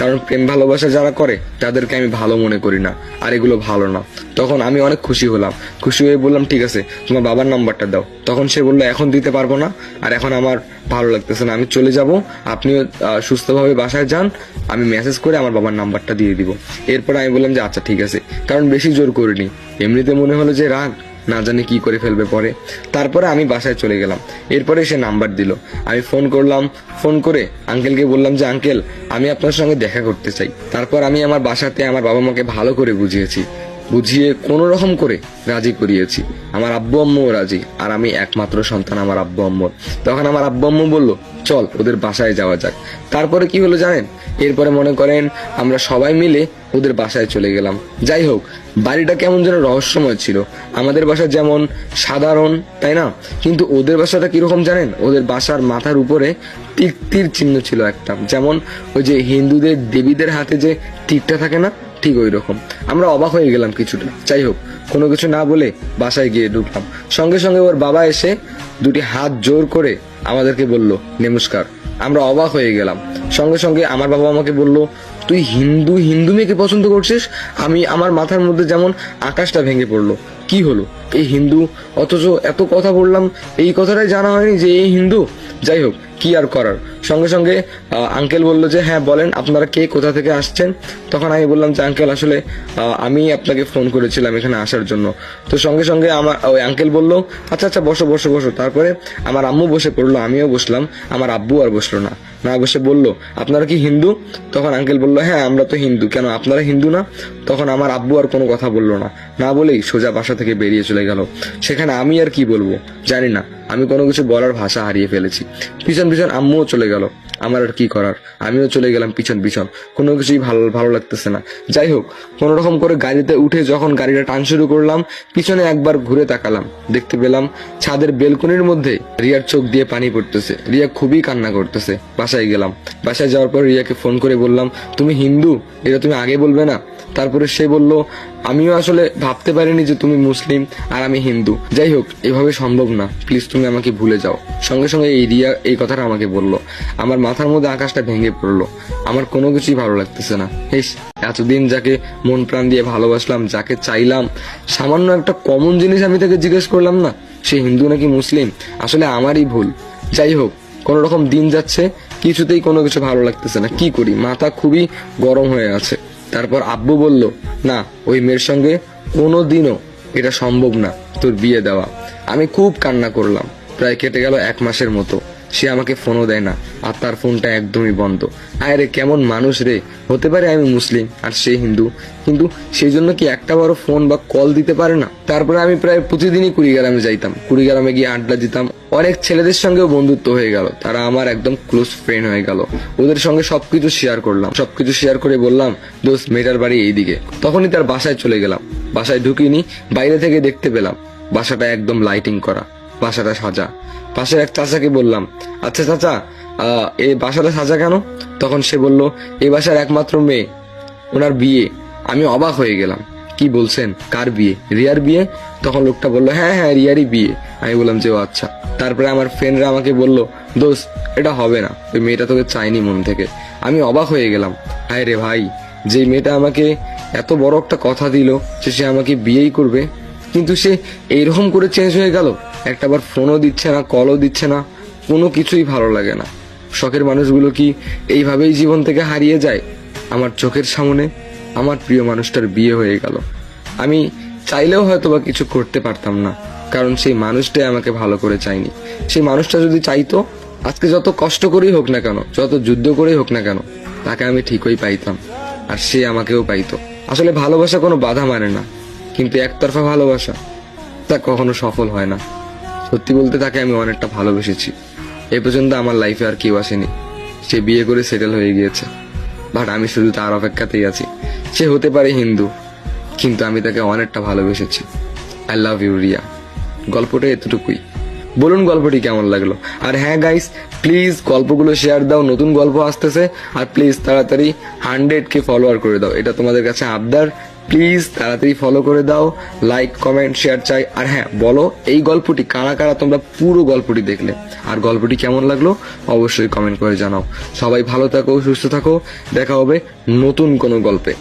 কারণ প্রেম ভালোবাসা যারা করে তাদেরকে আমি ভালো মনে করি না, আর এগুলো ভালো না। তখন আমি অনেক খুশি হলাম, খুশি হয়ে বললাম ঠিক আছে তোমার বাবার নাম্বারটা দাও। তখন সে বললো এখন দিতে পারবো না, আর এখন আমার ভালো লাগতেছে না, আমি চলে যাব, আপনিও সুস্থভাবে বাসায় যান, আমি মেসেজ করে আমার বাবার নাম্বারটা দিয়ে দিব। এরপরে আমি বললাম যে আচ্ছা ঠিক আছে, কারণ বেশি জোর করিনি, এমনিতে মনে হলো যে রাগ, না জানি কি করে ফেলবে পরে। তারপরে আমি বাসায় চলে গেলাম। এরপরে সে নাম্বার দিল, আমি ফোন করলাম, ফোন করে আঙ্কেলকে বললাম যে আঙ্কেল আমি আপনার সঙ্গে দেখা করতে চাই। তারপর আমি আমার বাসাতে আমার বাবা মাকে ভালো করে বুঝিয়ে কোনো রকম করে রাজি করিয়েছি। আমার আব্বু আম্মুও রাজি, আর আমি একমাত্র সন্তান আমার আব্বু আম্মুর। তখন আমার আব্বু আম্মু বলল চল ওদের বাসায় যাওয়া যাক। তারপরে কি হলো জানেন, এরপরে মনে করেন আমরা সবাই মিলে ওদের বাসায় চলে গেলাম। যাই হোক, বাড়িটা কেমন যেন রহস্যময় ছিল। আমাদের বাসা যেমন সাধারণ, তাই না, কিন্তু ওদের বাসাটা কিরকম জানেন, ওদের বাসার মাথার উপরে তীর চিহ্ন ছিল একটা, যেমন ওই যে হিন্দুদের দেবীদের হাতে যে তীরটা থাকে না, ঠিক ওই রকম। আমরা অবাক হয়ে গেলাম কিছুটা। যাই হোক, কোনো কিছু না বলে বাসায় গিয়ে ঢুকলাম। সঙ্গে সঙ্গে ওর বাবা এসে দুটি হাত জোর করে আমাদেরকে বলল নমস্কার। আমরা অবাক হয়ে গেলাম। সঙ্গে সঙ্গে আমার বাবা আমাকে বলল তুই হিন্দু মেয়েকে পছন্দ করছিস? আমার মাথার মধ্যে যেমন আকাশটা ভেঙে পড়লো। কি হলো, এই হিন্দু, অথচ এত কথা বললাম, এই কথাটাই জানা হয়নি যে এই হিন্দু। যাই হোক, কি আর করার। সঙ্গে সঙ্গে আঙ্কেল বললো যে হ্যাঁ বলেন আপনারা কে, কোথা থেকে আসছেন। তখন আমি বললাম যে আঙ্কেল আসলে আমি আপনাকে ফোন করেছিলাম এখানে আসার জন্য। তো সঙ্গে সঙ্গে আমার ওই আঙ্কেল বললো আচ্ছা আচ্ছা বসো বসো বসো। তারপরে আমার আম্মু বসে পড়লো, আমিও বসলাম। আমার আব্বু আর বসলো না, না বসে বললো আপনারা কি হিন্দু? তখন আঙ্কেল বললো হ্যাঁ আমরা তো হিন্দু, কেন আপনারা হিন্দু না? তখন আমার আব্বু আর কোনো কথা বললো না, না বলেই সোজা বাসা থেকে বেরিয়ে চলে গেল। সেখানে আমি আর কি বলবো জানি না, আমি কোনো কিছু বলার ভাষা হারিয়ে ফেলেছি। পিছন পিছন আম্মুও চলে গেল, আমার আর কি করার, আমিও চলে গেলাম পিছন পিছন। কোনো কিছুই ভালো লাগতেছে না। যাই হোক, কোনো রকম করে গাড়িতে উঠে যখন গাড়িটা টান শুরু করলাম, পিছনে একবার ঘুরে তাকালাম, দেখতে পেলাম ছাদের বেলকনির মধ্যে রিয়ার চোখ দিয়ে পানি পড়তেছে। রিয়া খুবই কান্না করতেছে। বাসায় গেলাম, বাসায় যাওয়ার পর রিয়াকে ফোন করে বললাম তুমি হিন্দু, এটা তুমি আগে বলবে না? তারপরে সে বলল আমিও আসলে ভাবতে পারিনি যে তুমি মুসলিম আর আমি হিন্দু। যাই হোক, এভাবে সম্ভব না, প্লিজ তুমি আমাকে ভুলে যাও। সঙ্গে সঙ্গে এই রিয়া এই কথাটা আমাকে বললো। আমার মাথার মধ্যে আকাশটা ভেঙে পড়লো। আমার কোনো কিছুই ভালো লাগতেছে না। এতদিন যাকে মন প্রাণ দিয়ে ভালোবাসলাম, যাকে চাইলাম, সামান্য একটা কমন জিনিস আমি তাকে জিজ্ঞেস করলাম না সে হিন্দু নাকি মুসলিম। আসলে আমারই ভুল। যাই হোক, কোন রকম দিন যাচ্ছে, কিছুতেই কোনো কিছু ভালো লাগতেছে না। কি করি, মাথা খুবই গরম হয়ে আছে। তারপর আব্বু বলল না, ওই মেয়ের সঙ্গে কোনোদিনও এটা সম্ভব না তোর বিয়ে দেওয়া। আমি খুব কান্না করলাম। প্রায় কেটে গেল 1 মাসের মতো। সে আমাকে ফোনও দেয় না, আর তার ফোনটা একদমই বন্ধ। আয় রে, কেমন মানুষ রে। হতে পারে আমি মুসলিম আর সে হিন্দু, কিন্তু সেই জন্য কি একটা বড় ফোন বা কল দিতে পারে না? তারপরে আমি প্রায় প্রতিদিনই কুড়িগ্রামে যাইতাম, কুড়িগ্রামে গিয়ে আড্ডা দিতাম। অনেক ছেলেদের সঙ্গেও বন্ধুত্ব হয়ে গেল, তারা আমার একদম ক্লোজ ফ্রেন্ড হয়ে গেল। ওদের সঙ্গে সবকিছু শেয়ার করলাম, সবকিছু শেয়ার করে বললাম দোস্ত মেয়েটার বাড়ি এইদিকে। তখনই তার বাসায় চলে গেলাম। বাসায় ঢুকিনি, বাইরে থেকে দেখতে পেলাম বাসাটা একদম লাইটিং করা, বাসাটা সাজা। পাশের এক চাচাকে বললাম আচ্ছা চাচা, এই বাসাটা সাজা কেন? তখন সে বলল এই বাসার একমাত্র মেয়ে, ওনার বিয়ে। আমি অবাক হয়ে গেলাম, কি বলছেন, কার বিয়ে? রিয়ার বিয়ে? তখন লোকটা বললো হ্যাঁ হ্যাঁ রিয়ারই বিয়ে। আমি বললাম যে ও আচ্ছা। তারপরে আমার ফ্রেন্ডরা আমাকে বলল দোস্ত এটা হবে না, ওই মেয়েটা তোকে চাইনি মন থেকে। আমি অবাক হয়ে গেলাম, হায় রে ভাই, যে মেয়েটা আমাকে এত বড় একটা কথা দিল যে সে আমাকে বিয়েই করবে, কিন্তু সে এইরকম করে চেঞ্জ হয়ে গেল। একটাবার ফোনও দিচ্ছে না, কলও দিচ্ছে না, কোনো কিছুই ভালো লাগে না। শখের মানুষগুলো কি এইভাবেই জীবন থেকে হারিয়ে যায়? আমার চোখের সামনে আমার প্রিয় মানুষটার বিয়ে হয়ে গেল। আমি চাইলেও হয়তো বা কিছু করতে পারতাম না, কারণ সেই মানুষটাই আমাকে ভালো করে চায়নি। সেই মানুষটা যদি চাইতো, আজকে যত কষ্ট করেই হোক না কেন, যত যুদ্ধ করেই হোক না কেন, তাকে আমি ঠিকই পাইতাম, আর সে আমাকেও পাইতো। আসলে ভালোবাসা কোনো বাধা মানে না, কিন্তু একতরফা ভালোবাসা তা কখনো সফল হয় না। সত্যি বলতে তাকে আমি অনেকটা ভালোবেসেছি। এ পর্যন্ত আমার লাইফে আর কেউ আসেনি। সে বিয়ে করে সেটেল হয়ে গিয়েছে, বাট আমি শুধু তার অপেক্ষাতেই আছি। সে হতে পারে হিন্দু, কিন্তু আমি তাকে অনেকটা ভালোবেসেছি। I love you Riya. গল্পটা এতটুকুই। বলুন গল্পটি কেমন লাগলো। আর হ্যাঁ গাইস, প্লিজ গল্পগুলো শেয়ার দাও, নতুন গল্প আসতেছে। আর প্লিজ তাড়াতাড়ি 100K ফলোয়ার করে দাও, এটা তোমাদের কাছে আবদার। প্লিজ তাড়াতাড়ি ফলো করে দাও, লাইক কমেন্ট শেয়ার চাই। আর হ্যাঁ, বলো এই গল্পটি কারা কারা তোমরা পুরো গল্পটি দেখলে, আর গল্পটি কেমন লাগলো অবশ্যই কমেন্ট করে জানাও। সবাই ভালো থাকো, সুস্থ থাকো, দেখা হবে নতুন কোনো গল্পে।